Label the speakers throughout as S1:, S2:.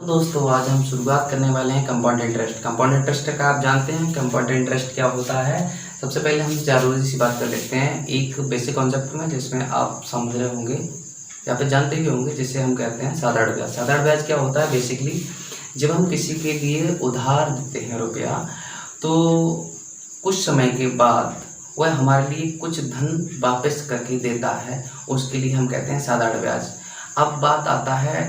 S1: दोस्तों आज हम शुरुआत करने वाले हैं कंपाउंड इंटरेस्ट। कंपाउंड इंटरेस्ट का आप जानते हैं कंपाउंड इंटरेस्ट क्या होता है। सबसे पहले हम जरूरी सी बात कर लेते हैं एक बेसिक कॉन्सेप्ट में जिसमें आप समझ रहे होंगे या फिर जानते भी होंगे, जिसे हम कहते हैं साधारण ब्याज। साधारण ब्याज क्या होता है? बेसिकली जब हम किसी के लिए उधार देते हैं रुपया, तो कुछ समय के बाद वह हमारे लिए कुछ धन वापस करके देता है, उसके लिए हम कहते हैं साधारण ब्याज। अब बात आता है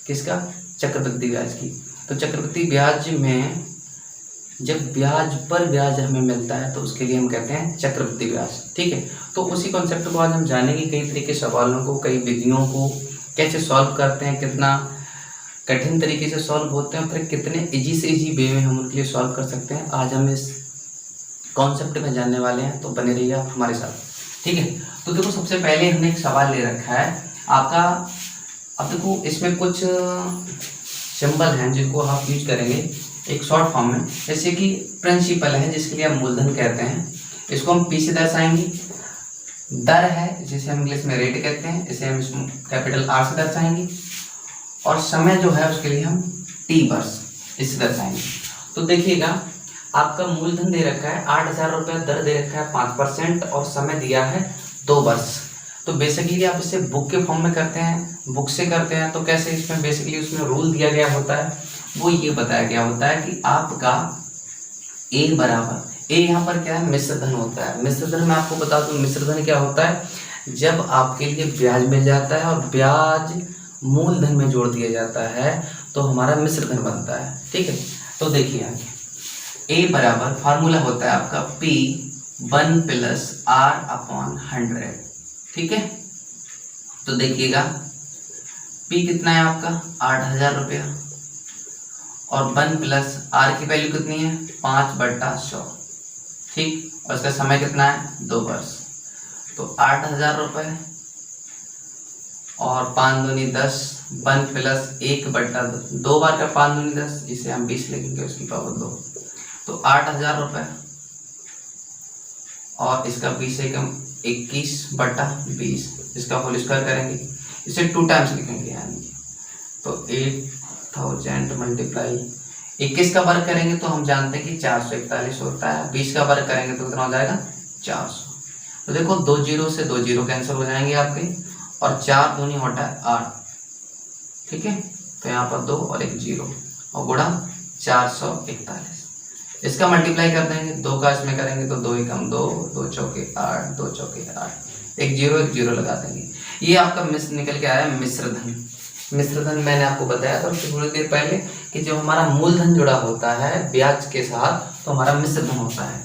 S1: किसका? चक्रवृद्धि ब्याज की। तो चक्रवृद्धि ब्याज में जब ब्याज पर ब्याज हमें मिलता है तो उसके लिए हम कहते हैं चक्रवृद्धि ब्याज। ठीक है, तो उसी कॉन्सेप्ट को आज हम जानेंगे, कई तरीके के सवालों को, कई विधियों को कैसे सॉल्व करते हैं, कितना कठिन तरीके से सॉल्व होते हैं, फिर कितने इजी से इजी वे में हम उनके लिए सॉल्व कर सकते हैं। आज हम इस कॉन्सेप्ट में जानने वाले हैं, तो बने रहिए आप हमारे साथ। ठीक है, तो देखो सबसे पहले हमने एक सवाल ले रखा है आपका। अब देखो इसमें कुछ सिंबल हैं जिनको आप यूज करेंगे एक शॉर्ट फॉर्म में, जैसे कि प्रिंसिपल है जिसके लिए हम मूलधन कहते हैं, इसको हम पी से दर्शाएंगे। दर है जिसे हम इंग्लिश में रेट कहते हैं, इसे हम कैपिटल आर से दर्शाएंगे। और समय जो है उसके लिए हम टी वर्ष इससे दर्शाएंगे। तो देखिएगा आपका मूलधन दे रखा है 8,000 रुपये, दर दे रखा है 5% और समय दिया है 2 वर्ष। तो बेसिकली आप इसे बुक के फॉर्म में करते हैं, बुक से करते हैं तो कैसे? इसमें बेसिकली उसमें रूल दिया गया होता है, वो ये बताया गया होता है कि आपका ए बराबर, ए यहाँ पर क्या है? मिश्र धन होता है। मिश्र धन मैं आपको बता दूं, मिश्र धन क्या होता है? जब आपके लिए ब्याज मिल जाता है और ब्याज मूलधन में जोड़ दिया जाता है तो हमारा मिश्र धन बनता है। ठीक है, तो देखिए आगे ए बराबर फार्मूला होता है आपका P 1 + R/100। ठीक है, तो देखिएगा P कितना है आपका? 8,000 रुपया, और 1 + R की वैल्यू कितनी है? 5/100। ठीक, और इसका समय कितना है? 2 वर्ष। तो 8,000 रुपये और 5 दूनी 10, 1 + 1/2, 2 बार का 5 दूनी 10, जिसे हम 20 लिखेंगे उसकी पावर 2। तो 8,000 रुपये और इसका 20 एकम 21/20, इसका होल स्क्वायर करेंगे, इसे 2 टाइम्स लिखेंगे यानी तो 8,000 मल्टीप्लाई 21 का वर्ग करेंगे तो हम जानते हैं कि 441 होता है। 20 का वर्ग करेंगे तो कितना हो जाएगा? 400। तो देखो 2 जीरो से 2 जीरो कैंसिल हो जाएंगे आपके, और 4 दूनी होता है 8। ठीक है, तो यहाँ पर 2 और 1 जीरो और गुणा 441। इसका मल्टीप्लाई कर देंगे, 2 का इसमें करेंगे तो 2 एकम 2, 2 चौके 8, 2 चौके 8, 1 जीरो लगा देंगे। ये आपका मिश्र निकल के आया मिश्र धन। मिश्र धन मैंने आपको बताया था थोड़ी देर पहले कि जब हमारा मूलधन जुड़ा होता है ब्याज के साथ तो हमारा मिश्र धन होता है।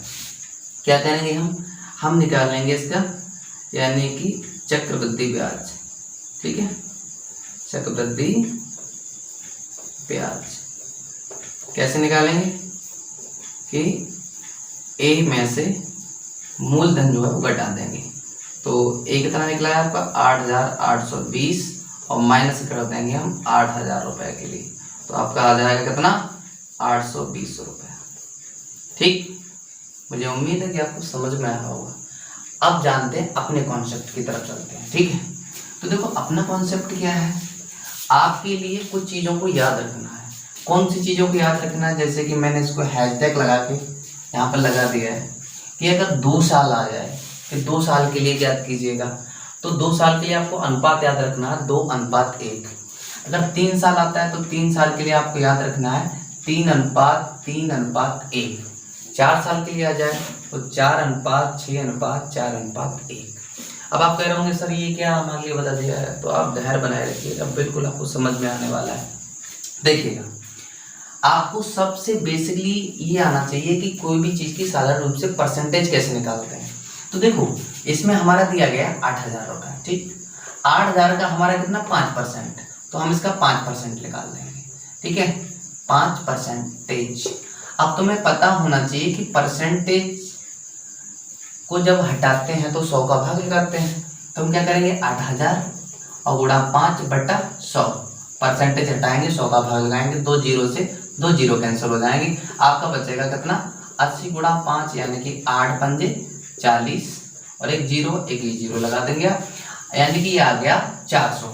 S1: क्या करेंगे हम निकाल लेंगे इसका, यानी कि चक्रवृद्धि ब्याज। ठीक है, चक्रवृद्धि ब्याज कैसे निकालेंगे कि ए में से मूलधन जो है वो घटा देंगे। तो ए कितना निकला है आपका? 8,820 और माइनस कर देंगे हम 8,000 रुपए के लिए, तो आपका आ जाएगा कितना? 820 रुपये। ठीक, मुझे उम्मीद है कि आपको समझ में आया होगा। अब जानते हैं अपने कॉन्सेप्ट की तरफ चलते हैं। ठीक है, तो देखो अपना कॉन्सेप्ट क्या है? आपके लिए कुछ चीज़ों को याद रखना है। कौन सी चीज़ों को याद रखना है? जैसे कि मैंने इसको हैशटैग लगा के यहाँ पर लगा दिया है कि अगर 2 साल आ जाए कि 2 साल के लिए याद कीजिएगा, तो 2 साल के लिए आपको अनुपात याद रखना है 2:1। अगर 3 साल आता है तो 3 साल के लिए आपको याद रखना है 3:3:1। 4 साल के लिए आ जाए तो 4:6:4:1। अब आप कह रहे होंगे सर ये क्या हमारे लिए बता दिया है, तो आप धैर्य बनाए रखिएगा, बिल्कुल आपको समझ में आने वाला है। देखिएगा आपको सबसे बेसिकली ये आना चाहिए कि कोई भी चीज़ की साधारण रूप से परसेंटेज कैसे निकालते हैं। तो देखो इसमें हमारा दिया गया है 8,000 रुपये। ठीक, 8,000 का हमारा कितना? 5%, तो हम इसका 5% निकाल देंगे। ठीक है, 5%। अब तुम्हें पता होना चाहिए कि परसेंटेज को जब हटाते हैं तो 100 का भाग लगाते हैं, तो हम क्या करेंगे? 8,000 और गुणा 5/100, परसेंटेज हटाएंगे 100 का भाग लगाएंगे, 2 जीरो से 2 जीरो कैंसिल हो जाएंगे, आपका बचेगा कितना? 80 गुणा 5 यानी कि 8 पंजे 40 और 1 जीरो लगा देंगे, यानी कि ये आ गया 400।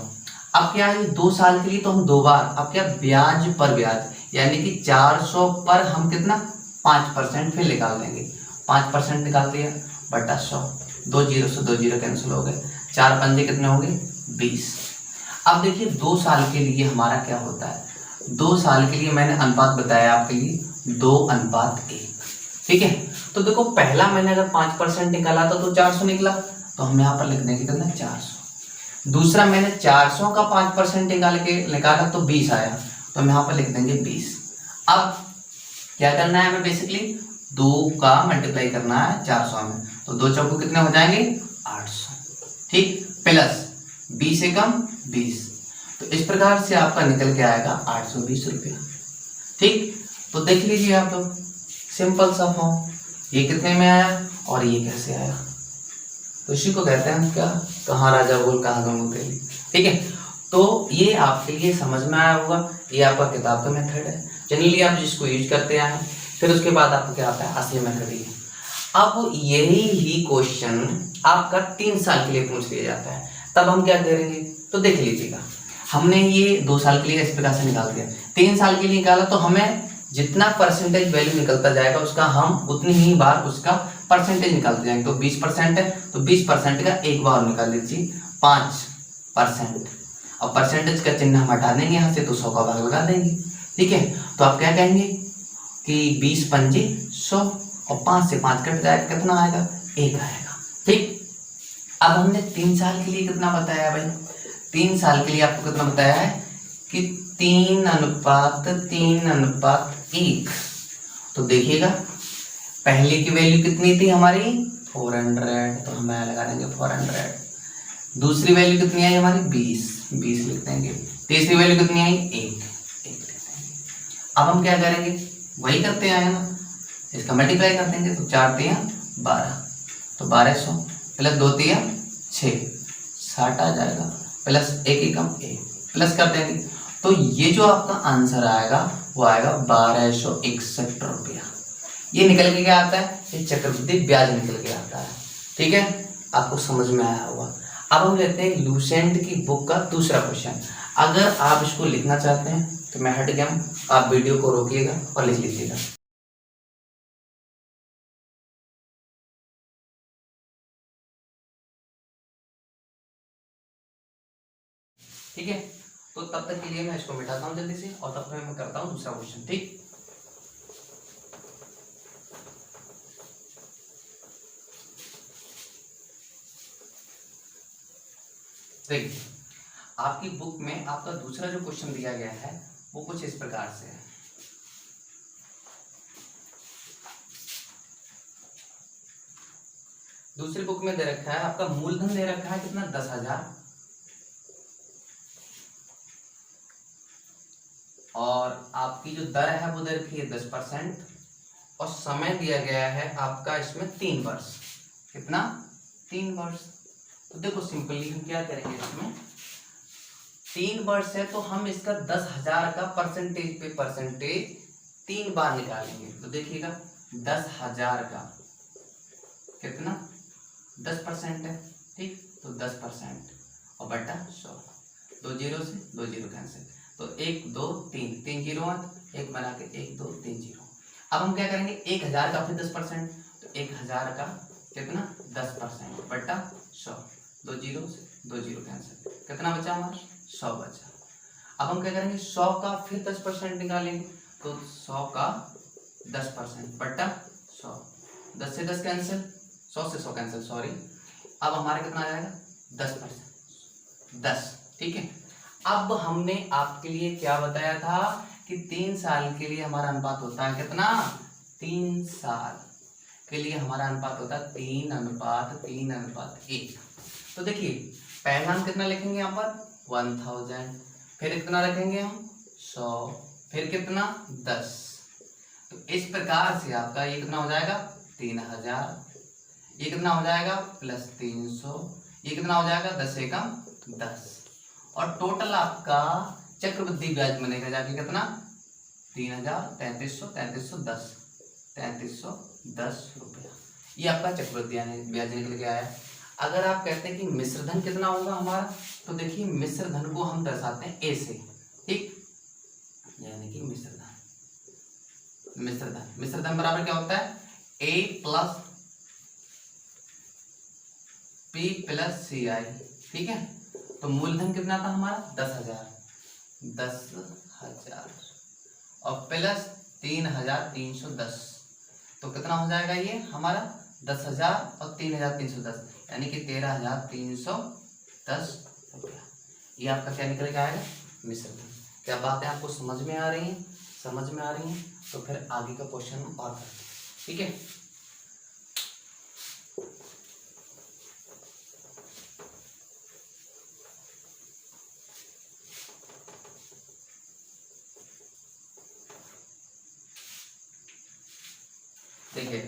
S1: अब क्या है 2 साल के लिए तो हम 2 बार, अब क्या ब्याज पर ब्याज, यानी कि 400 पर हम कितना 5% फिर निकाल देंगे। 5% निकाल दिया बटा 100, 2 जीरो से 2 जीरो कैंसिल हो गए, 4 पंजे कितने हो गए 20। अब देखिए 2 साल के लिए हमारा क्या होता है, 2 साल के लिए मैंने अनुपात बताया आपके लिए 2:1, ठीक है। तो देखो पहला मैंने अगर 5% निकाला था तो 400 निकला, तो हम यहाँ पर लिख देंगे कितना 400। दूसरा मैंने 400 का 5% निकाला तो 20 आया, तो हम यहाँ पर लिख देंगे 20। अब क्या करना है हमें, बेसिकली 2 का मल्टीप्लाई करना है 400 में, तो 2 चौको कितने हो जाएंगे 800, ठीक, प्लस 20 एकम 20, तो इस प्रकार से आपका निकल के आएगा 820 रुपया, ठीक। तो देख लीजिए आप लोग, सिंपल सा फॉर्म, ये कितने में आया और ये कैसे आया, तो इसी को कहते हैं क्या, कहाँ राजा बोल कहाँ गंगू तेली, ठीक है। तो ये आपके लिए समझ में आया होगा, ये आपका किताब का मेथड है, जनरली आप जिसको यूज करते आए हैं। फिर उसके बाद आपको क्या आता है, असली मेथड ही है। अब यही ही क्वेश्चन आपका 3 साल के लिए पूछ लिया जाता है, तब हम क्या करेंगे, तो देख लीजिएगा, हमने ये 2 साल के लिए इस प्रकार से निकाल दिया, 3 साल के लिए निकाला, तो हमें जितना परसेंटेज वैल्यू निकलता जाएगा उसका हम उतनी ही बार उसका परसेंटेज निकालते जाएंगे। तो 20% है, तो 20% का एक बार निकाल लीजिए 5%, और परसेंटेज का चिन्ह हम हटा देंगे यहाँ से, तो 100 का भाग लगा देंगे, ठीक है। तो आप क्या कहेंगे कि 20 पंजे 100, और 5 से 5 कट जाएगा, कितना आएगा 1 आएगा, ठीक। अब हमने 3 साल के लिए कितना बताया भाई, 3 साल के लिए आपको कितना बताया है कि 3:1, तो देखिएगा पहले की वैल्यू कितनी थी हमारी 400, तो हम यहाँ लगा देंगे 400। दूसरी वैल्यू कितनी आई हमारी 20 लिख देंगे। तीसरी वैल्यू कितनी आई 1 लिख देंगे। अब हम क्या करेंगे, वही करते आए ना, इसका मल्टीप्लाई कर देंगे, तो 4 तिया 12, तो 1200 प्लस 2 तिया 6, 60 आ जाएगा, प्लस 1 एकम 1 प्लस कर देंगे, तो ये जो आपका आंसर आएगा वो आएगा 1261 रुपया। ये निकल के क्या आता है, ये चक्रवृद्धि ब्याज निकल के आता है, ठीक है, आपको समझ में आया होगा। अब हम लेते हैं लूसेंट की बुक का दूसरा क्वेश्चन। अगर आप इसको लिखना चाहते हैं तो मैं हट गया हूं, आप वीडियो को रोकिएगा और लिख लीजिएगा। ठीक है, तो तब तक के लिए मैं इसको मिटाता हूं जल्दी से, और तब तक मैं करता हूं दूसरा क्वेश्चन, ठीक। देखिए आपकी बुक में आपका दूसरा जो क्वेश्चन दिया गया है वो कुछ इस प्रकार से है। दूसरी बुक में दे रखा है आपका मूलधन दे रखा है कितना 10,000, और आपकी जो दर है वो दे रखी है 10%, और समय दिया गया है आपका इसमें 3 वर्ष, कितना 3 वर्ष। तो देखो सिंपली हम क्या करेंगे, इसमें 3 वर्ष है तो हम इसका 10,000 का परसेंटेज पे परसेंटेज 3 बार निकालेंगे। तो देखिएगा 10,000 का कितना 10% है, ठीक, तो 10% और बटा 100, 2 जीरो से 2 जीरो कैंसिल, तो 1 2 3 3 जीरो 1 बना के 1 2 3 जीरो। अब हम क्या करेंगे 1,000 का फिर 10%, तो 1,000 का कितना 10% बटा 100, 2 जीरो से 2 जीरो कैंसिल, कितना बचा हमारा 100 बचा। अब हम क्या करेंगे 100 का फिर 10% निकालेंगे, तो 100 का 10% बटा 100, 10 से 10 कैंसिल, 100 से 100 कैंसिल, सॉरी। अब हमारा कितना आ जाएगा 10%, 10, ठीक है। अब हमने आपके लिए क्या बताया था कि 3 साल के लिए हमारा अनुपात होता है कितना, 3 साल के लिए हमारा अनुपात होता है 3:1। तो देखिए पहला हम कितना लिखेंगे यहाँ पर 1000, फिर कितना रखेंगे हम 100, फिर कितना 10, तो इस प्रकार से आपका ये कितना हो जाएगा 3000, ये कितना हो जाएगा प्लस 300, ये कितना हो जाएगा 10 एकम 10, और टोटल आपका चक्रवृद्धि ब्याज बनेगा जाके कितना 3000, 3310 रुपया। ये आपका चक्रवृद्धि ब्याज निकल के आया। अगर आप कहते हैं कि मिश्र धन कितना होगा हमारा, तो देखिए मिश्र धन को हम दर्शाते हैं ए से, ठीक, यानी कि मिश्र धन बराबर क्या होता है, ए प्लस पी प्लस सी आई, ठीक है। तो मूलधन कितना था हमारा 10,000 और प्लस 3,310, तो कितना हो जाएगा ये हमारा 10,000 और 3,310, यानी कि 13,310 रुपया। ये आपका क्या निकल के आएगा, मिश्र धन। क्या बातें आपको समझ में आ रही हैं? समझ में आ रही हैं तो फिर आगे का क्वेश्चन और करते हैं, ठीक है। देखिए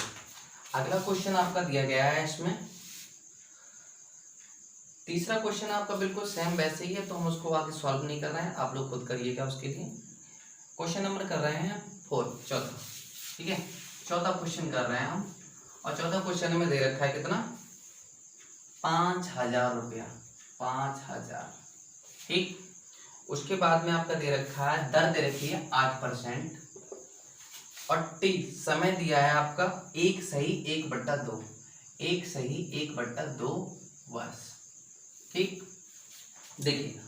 S1: अगला क्वेश्चन आपका दिया गया है, इसमें तीसरा क्वेश्चन आपका बिल्कुल सेम वैसे ही है, तो हम उसको आगे सॉल्व नहीं कर रहे हैं, आप लोग खुद करिएगा उसके लिए। क्वेश्चन नंबर कर रहे हैं 4, चौथा, ठीक है। चौथा क्वेश्चन कर रहे हैं हम, और चौथा क्वेश्चन में दे रखा है कितना, 5,000 रुपया, 5,000, ठीक। उसके बाद में आपका दे रखा है, दर दे रखी है 8% और टी समय दिया है आपका 1/1/2, 1/1/2 वर्ष, ठीक। देखिएगा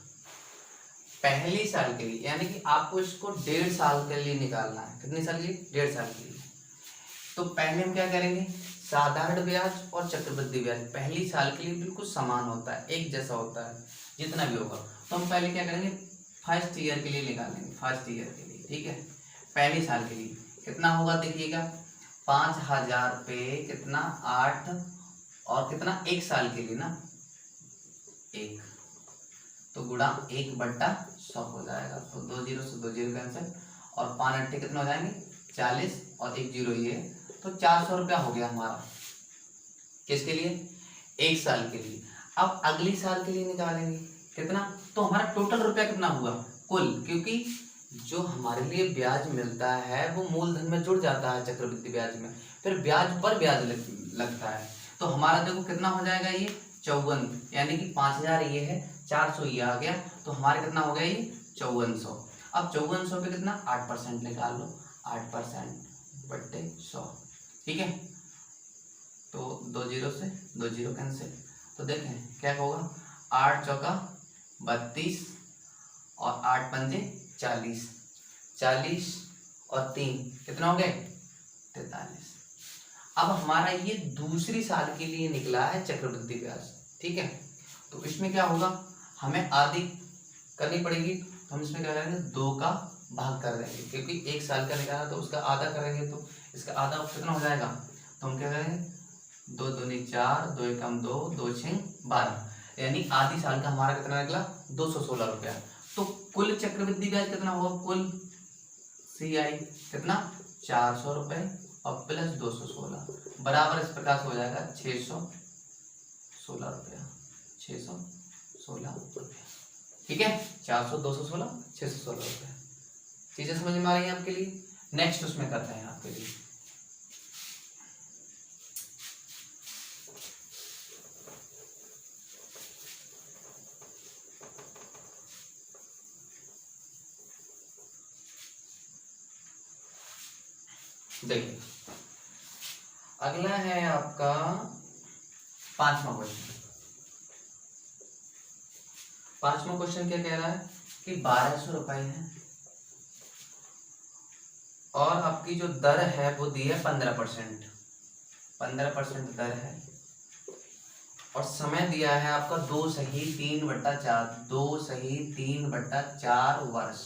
S1: पहली साल के लिए, यानी कि आपको इसको 1.5 साल के लिए निकालना है। कितने साल के लिए? 1.5 साल के लिए। तो पहले हम क्या करेंगे, साधारण ब्याज और चक्रवृद्धि ब्याज पहली साल के लिए बिल्कुल समान होता है, एक जैसा होता है जितना भी होगा। तो हम पहले क्या करेंगे, फर्स्ट ईयर के लिए निकालेंगे, फर्स्ट ईयर के लिए, ठीक है। पहली साल के लिए कितना होगा, देखिएगा 5,000 पे कितना 8 और कितना 1 साल के लिए ना 1, तो गुणा 1/100 हो जाएगा। तो 2 0 से 2 0 कैंसिल और 5 8 कितना हो जाएंगे 40 और 1 0 ये, तो 400 रुपया हो गया हमारा। किसके लिए? 1 साल के लिए। अब अगली साल के लिए निकालेंगे कितना, तो हमारा टोटल रुपया कितना हुआ कुल, क्योंकि जो हमारे लिए ब्याज मिलता है वो मूलधन में जुड़ जाता है चक्रवृद्धि ब्याज में, फिर ब्याज पर ब्याज लगता है। तो हमारा देखो कितना हो जाएगा ये 54, यानी कि 5,000 ये है, 400 ये आ गया, तो हमारे कितना हो गया ये 5400। अब 5400 पे कितना 8% निकाल लो, 8/100, ठीक है। तो 2 0 से 2 0 कैंसिल, तो देखें क्या होगा, 8 चौका 32 और 8 पंजे 40, 40 और 3 कितना हो गए 43। अब हमारा ये दूसरी साल के लिए निकला है चक्रवृद्धि ब्याज, ठीक है। तो इसमें क्या होगा, हमें आधी करनी पड़ेगी, तो हम इसमें क्या करेंगे 2 का भाग कर देंगे, क्योंकि 1 साल का निकाला तो उसका आधा करेंगे, तो इसका आधा कितना हो जाएगा, तो हम क्या करेंगे 2 दूनी 4, 2 एकम 2, 2 6 12, यानी आधी साल का हमारा कितना निकला 216 रुपया। तो कुल चक्रवृद्धि ब्याज कितना होगा, कुल CI कितना 400 रुपए और प्लस 216 बराबर इस प्रकार से हो जाएगा 616 रुपया, 616 रुपया, ठीक है। 400 216 616 रुपया। चीजें समझ में आ रही हैं आपके लिए? नेक्स्ट उसमें करते हैं आपके लिए। देखिए अगला है आपका 5वां क्वेश्चन। 5वां क्वेश्चन क्या कह रहा है कि 1200 रुपए है और आपकी जो दर है वो दी है 15%, 15% दर है और समय दिया है आपका 2/3/4, 2/3/4 वर्ष।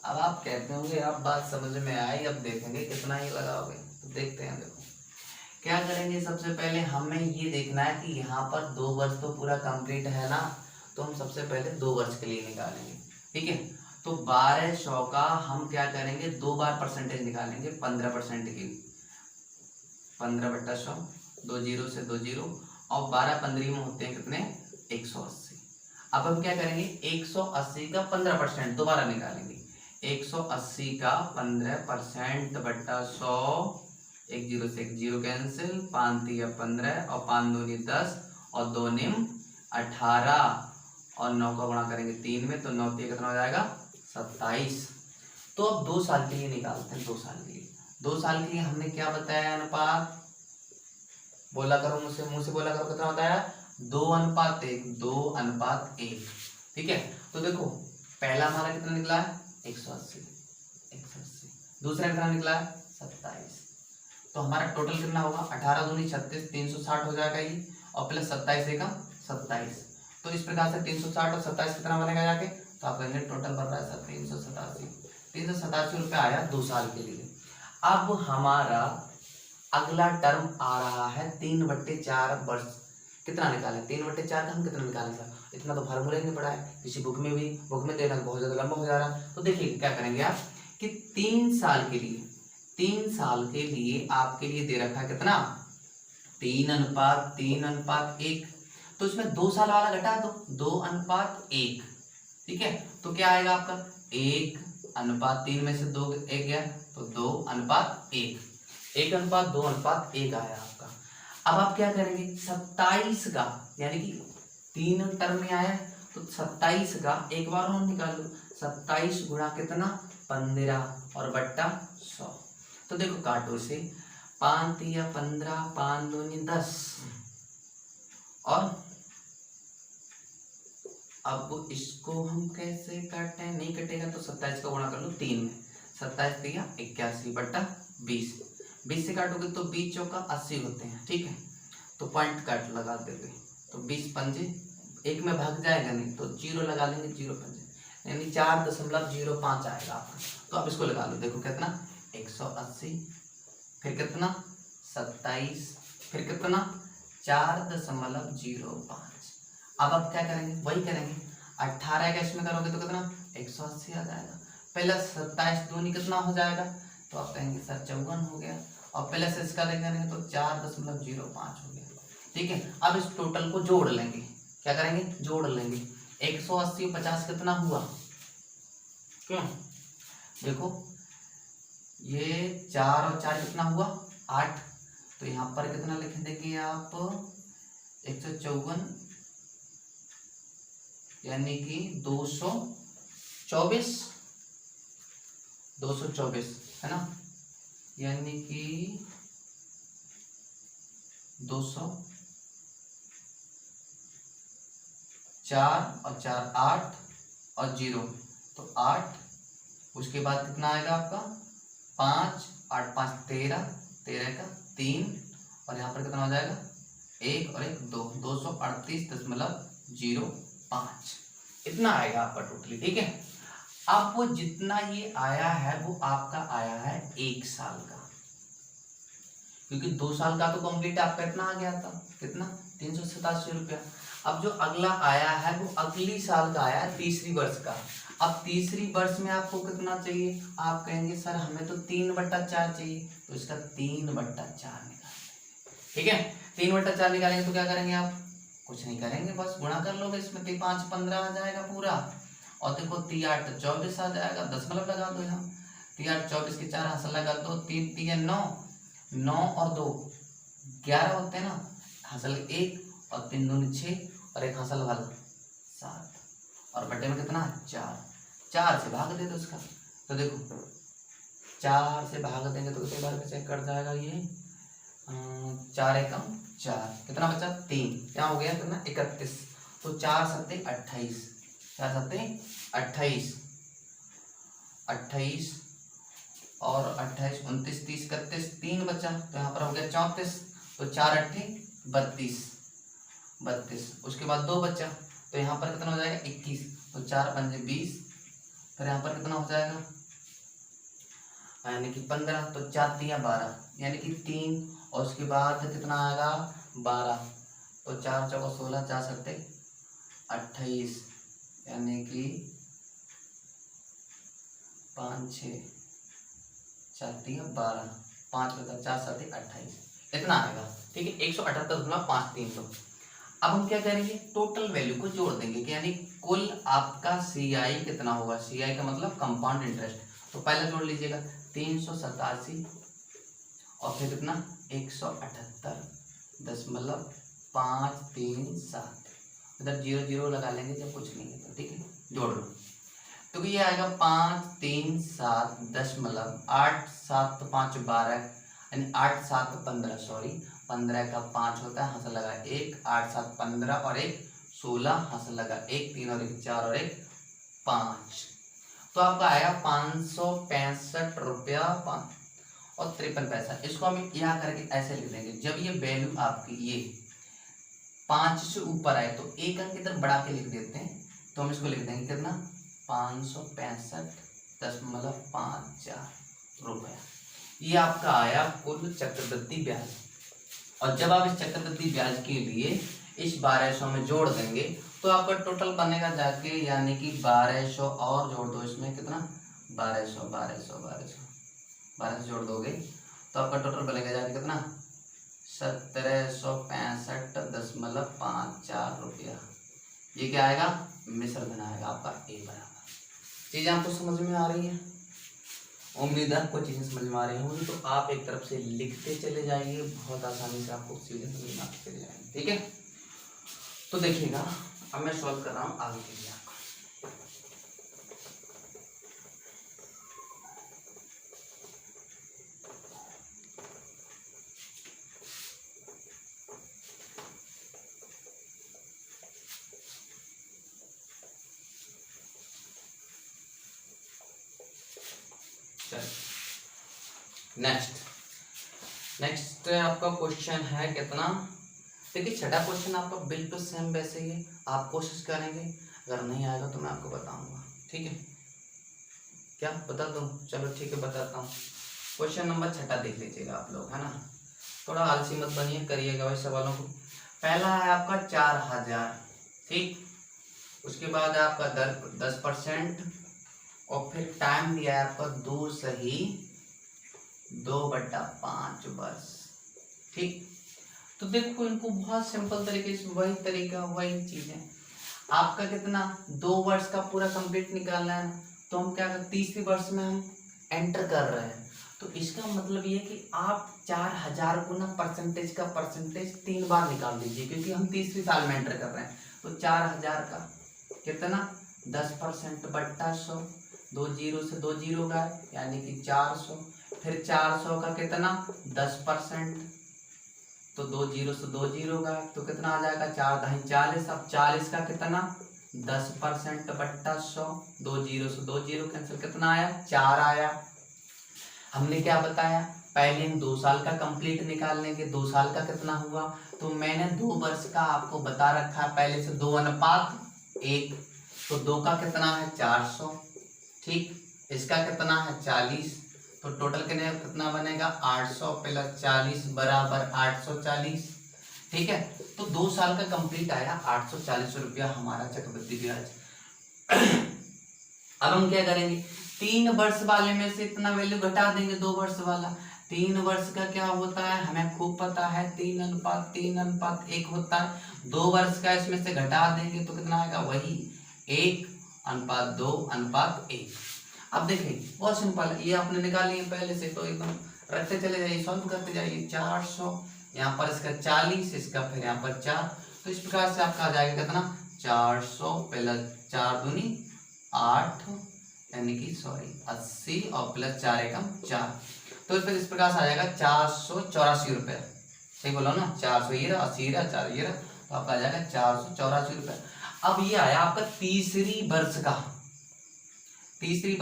S1: अब आप कहते होंगे आप बात समझ में आई, अब देखेंगे कितना ही लगाओगे, तो देखते हैं। देखो क्या करेंगे, सबसे पहले हमें ये देखना है कि यहाँ पर 2 वर्ष तो पूरा कंप्लीट है ना, तो हम सबसे पहले 2 वर्ष के लिए निकालेंगे, ठीक है। तो 1200 का हम क्या करेंगे 2 बार परसेंटेज निकालेंगे, 15% की, 15/100, 2 0 से 2 0 और 12 15 में होते हैं कितने 180। अब हम क्या करेंगे 180 का 15% दोबारा निकालेंगे, 180 का 15%/100, 1 0 से 1 0 कैंसिल, 5 3 15 और 5 2 10 और 2 निम 18 और 9 का गुणा करेंगे 3 में, तो 9 पे कितना हो जाएगा 27। तो अब 2 साल के लिए निकालते हैं। 2 साल के लिए, 2 साल के लिए हमने क्या बताया अनुपात, बोला करो मुझसे, मुंह से बोला करो, कितना बताया 2:1, 2:1। ठीक है, तो देखो पहला हमारा कितना निकला है 180, दूसरा कितना निकला है 27। तो हमारा टोटल कितना होगा 18 दूनी 36, 360 हो जाएगा ये, और प्लस 27 एकम 27। तो इस प्रकार से 360 और 27 कितना बनेगा जाके, तो आप कहेंगे टोटल बन रहा है 387 रुपये आया 2 साल के लिए। अब हमारा अगला टर्म आ रहा है 3/4 वर्ष। कितना निकालें 3/4 का हम कितना निकालें सर, इतना तो फार्मूला ही नहीं पड़ा है, किसी बुक में देना बहुत ज़्यादा लंबा हो जा रहा है। तो देखिए क्या करेंगे आप कि 3 साल के लिए आपके लिए दे रखा है कितना 3:1। तो इसमें 2 साल वाला घटा दो 2:1। ठीक है, तो क्या आएगा आपका 1:3 में से 2 1 गया, तो 2:1, 1:2:1 आया आपका। अब आप क्या करेंगे 27 का, यानी कि 3 टर्म में आया है, तो 27 का एक बार और निकाल लो, 27 गुणा कितना 15 और बट्टा 100। तो देखो काटो से 5 या 15, 5 दूनी 10, और अब इसको हम कैसे काटें, नहीं कटेगा तो 27 का गुणा कर लो 3 में, 27 दिया 81 बट्टा 20, 20 से काटोगे तो 20 चौका 80 होते हैं। ठीक है, तो पॉइंट काट लगा देंगे, तो 20 पंजे 1 में भाग जाएगा नहीं, तो 0 लगा लेंगे, 0 पंजे यानी 4.05 आएगा आपका। तो अब इसको लगा लो, देखो कितना 180, फिर कितना 27, फिर कितना 4.05। अब आप क्या करेंगे, वही करेंगे 18 का इसमें करोगे तो कितना 180 आ जाएगा, प्लस 27 दूनी कितना हो जाएगा, तो आप कहेंगे सर 54 हो गया, और प्लस इसका देखेंगे तो 4.05 हो गया। ठीक है, अब इस टोटल को जोड़ लेंगे, क्या करेंगे जोड़ लेंगे, 180 50 कितना हुआ, क्यों देखो ये 4 और 4 कितना हुआ 8, तो यहाँ पर कितना लिख देंगे आप 154, यानी कि 224 है ना, यानी कि 204 और 4 8 और 0, तो 8, उसके बाद कितना आएगा आपका 5, 8 5 13, 13 का 3, और यहाँ पर कितना हो जाएगा 1 और 1 2, 238.05, इतना आएगा आपका टोटली। ठीक है, अब वो जितना ये आया है वो आपका आया है 1 साल का, क्योंकि 2 साल का तो कंप्लीट आपका इतना आ गया था, कितना 387 रुपया। अब जो अगला आया है वो अगली साल का आया है, तीसरी वर्ष का। अब तीसरी वर्ष में आपको कितना चाहिए, आप कहेंगे सर हमें तो 3/4 चाहिए, तो इसका 3/4 निकालेंगे। ठीक है, 3/4 निकालेंगे तो क्या करेंगे आप, कुछ नहीं करेंगे, बस गुणा कर लोगे, इसमें 3 5 15 आ जाएगा पूरा, और देखो 3 8 24 आ जाएगा, दशमलव लगा दो यहाँ, 3 8 24 के 4 हंसल लगा दो, 3 3 9, 9 और 2 11 होते हैं ना, हंसल 1 और 3 दूनी 6 और 1 हंसल वाला 7, और बटे में कितना 4 से भाग दे दो इसका, तो देखो 4 से भाग देंगे तो कितने बार चेक कर जाएगा ये 4 एकम 4, कितना बचा 3, क्या हो गया कितना 31, तो 4 सत्ते 28, 4 सत्ते 28, 28 और 28 29 30 31, 3 बचा, तो यहाँ पर हो गया 34, तो 4 8 32, उसके बाद 2 बचा, तो यहाँ पर कितना हो जाएगा 21, तो 4 पंजे 20, फिर यहाँ पर कितना हो जाएगा यानी कि 15, तो 4 3 12, यानी कि 3, और उसके बाद कितना आएगा 12, तो 4 चौका 16, 4 सत्ते 28, यानी कि 5 6 4 3 12, 5 बता 4 7 28, इतना आएगा। ठीक है, 178.53। अब हम क्या करेंगे, टोटल वैल्यू को जोड़ देंगे, कि यानी कुल आपका CI कितना होगा, CI का मतलब कंपाउंड इंटरेस्ट। तो पहले जोड़ लीजिएगा 387 और फिर कितना 178.53, 537, इधर 0 0 लगा लेंगे जब कुछ नहीं है तो, ठीक है, जोड़ लो। तो ये आएगा 537.8 तो 5 12, यानी 8 7 15, सॉरी 15 का 5 होता है, हंस लगा 1, 8 7 15 और 1 16, हंस लगा 1 3 और 1 4 और 1 5। तो आपका आएगा 565 रुपया और 53 पैसा। इसको हम यहाँ करके ऐसे लिख देंगे, जब ये वैल्यू आपकी ये 5 से ऊपर आए तो एक अंक इधर बढ़ा के लिख देते हैं, तो हम इसको लिख देंगे कितना 565.54 रुपया। ये आपका आया कुल चक्रवृद्धि ब्याज। और जब आप इस चक्रवृद्धि ब्याज के लिए इस 1200 में जोड़ देंगे तो आपका टोटल बनेगा जाके, यानी कि 1200 और जोड़ दो इसमें, कितना 1200 जोड़ दोगे तो आपका टोटल बनेगा जाके कितना 1765.54 रुपया। ये क्या आएगा, मिश्र धन आएगा आपका ए बराबर। चीज़ें आपको समझ में आ रही है? उम्मीद है आपको चीज़ें समझ में आ रही होंगी। तो आप एक तरफ से लिखते चले जाइए, बहुत आसानी से आपको चीज़ें समझ में आती चले जाएंगी, ठीक है। तो देखिएगा, अब मैं सॉल्व कर रहा हूँ आगे के लिए आपका। नेक्स्ट आपका क्वेश्चन है कितना, देखिए छठा क्वेश्चन आपका बिल्कुल सेम वैसे ही है, आप कोशिश करेंगे, अगर नहीं आएगा तो मैं आपको बताऊंगा, ठीक है। क्या बता दूं? चलो ठीक है, बताता हूँ। क्वेश्चन नंबर छठा देख लीजिएगा आप लोग, है ना, थोड़ा आलसी मत बनिए, करिएगा भाई सवालों को। पहला है आपका 4000, ठीक, उसके बाद आपका 10% और फिर टाइम दिया है आपका 2 सही 2/5 वर्ष, ठीक। तो देखो इनको बहुत सिंपल तरीके से वही तरीका वही चीज है। आपका कितना 2 वर्ष का पूरा कंप्लीट निकालना है, तो हम क्या कर तीसरे वर्ष में हम एंटर कर रहे हैं। तो इसका मतलब ये कि आप 4000 को ना परसेंटेज का परसेंटेज 3 बार निकाल दीजिए, क्योंकि हम तीसरी साल में एंटर कर रहे हैं। तो 4000 का कितना 10% बट्टा 100, 2 0 से 2 0 का यानी कि 400, फिर 400 का कितना 10%, तो 2 0 से 2 0 का तो कितना आ जाएगा 4 दही 40। अब 40 का कितना 10% बट्टा 100, 2 0 से 2 0 कैंसिल, कितना आया 4 आया। हमने क्या बताया, पहले हम 2 साल का कंप्लीट निकाल लेंगे, 2 साल का कितना हुआ, तो मैंने 2 वर्ष का आपको बता रखा है पहले से 2:1, तो 2 का कितना है 400, ठीक, इसका कितना है 40, तो टोटल कितना बनेगा 800 + 40 बराबर 840, ठीक है। तो 2 साल का कंप्लीट आया 840 रुपया हमारा चक्रवृद्धि ब्याज। अब हम क्या करेंगे, 3 वर्ष वाले में से इतना वैल्यू घटा देंगे 2 वर्ष वाला। 3 वर्ष का क्या होता है हमें खूब पता है, 3:1 होता है। 2 वर्ष का इसमें से घटा देंगे तो कितना आएगा, वही 1:2:1। अब देखिए बहुत सिंपल है, ये आपने निकाली है पहले से, तो एकदम रखते चले जाइए, सॉल्व करते जाइए। 400 यहाँ पर इसका 40, इसका फिर यहाँ पर 4, तो इस प्रकार से आपका आ जाएगा कितना 400 + 4 दूनी 8, यानी कि 80 और +4 एकम 4, तो फिर इस प्रकार से आ जाएगा 484 रुपये। सही बोलो ना, 400 ये रहा, 80 रहा, 4 ये रहा, तो आपका आ जाएगा 484 रुपये। अब ये आया आपका तीसरी वर्ष का 1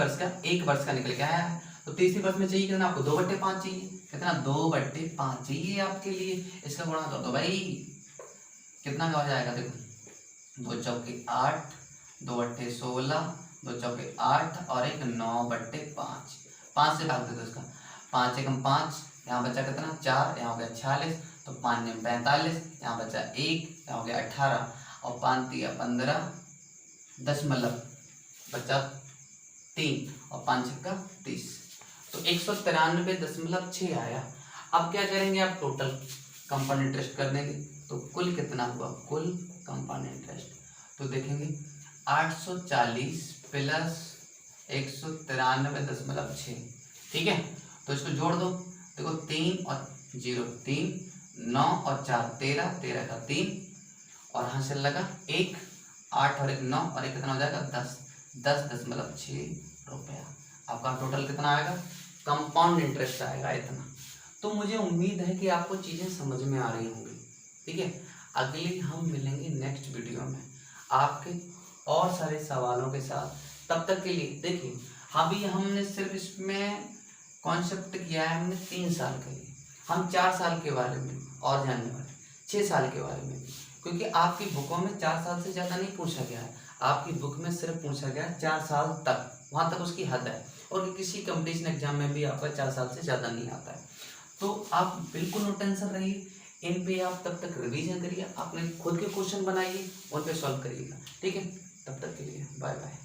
S1: वर्ष का निकल के आया है। तो तीसरी वर्ष में चाहिए कितना आपको 2/5 चाहिए, कितना 2/5 चाहिए आपके लिए। इसका गुणा कर दो भाई, कितना का हो जाएगा, देखो 2 चौके 8, 2 अट्ठे 16, 2 चौके 8 और 1 9/5, 5 से भाग दे दो इसका, 5 एकम 5, यहाँ बचा कितना 4, यहाँ हो गया 46, तो 5 9 45, यहाँ बचा 1, यहाँ हो गया 18 और 5 3 15, दशमलव बचा 3 और 5 6 30, तो 193.6 आया। अब क्या करेंगे आप, टोटल कंपाउंड इंटरेस्ट कर देंगे, तो कुल कितना हुआ, कुल कंपाउंड इंटरेस्ट तो देखेंगे 840 + 193.6, ठीक है। तो इसको जोड़ दो, देखो 3 और 0 3, 9 और 4 13, 13 का 3 और यहाँ से लगा 1, 8 और 1 9 और 1 कितना हो जाएगा 10, 10.6 रुपया। आपका टोटल कितना आएगा, कंपाउंड इंटरेस्ट आएगा इतना। तो मुझे उम्मीद है कि आपको चीज़ें समझ में आ रही होंगी। ठीक है, अगली हम मिलेंगे नेक्स्ट वीडियो में आपके और सारे सवालों के साथ। तब तक के लिए देखिए, अभी हमने सिर्फ इसमें कॉन्सेप्ट किया है हमने 3 साल के लिए, हम 4 साल के बारे में और जानने वाले, 6 साल के बारे में भी, क्योंकि आपकी बुकों में 4 साल से ज़्यादा नहीं पूछा गया है। आपकी बुक में सिर्फ पूछा गया है 4 साल तक, वहाँ तक उसकी हद है। और किसी कंपटीशन एग्जाम में भी आपका 4 साल से ज़्यादा नहीं आता है। तो आप बिल्कुल नो टेंशन रहिए, इन पे आप तब तक रिवीजन करिए, अपने खुद के क्वेश्चन बनाइए, उन पे सॉल्व करिएगा। ठीक है, तब तक के लिए बाय बाय।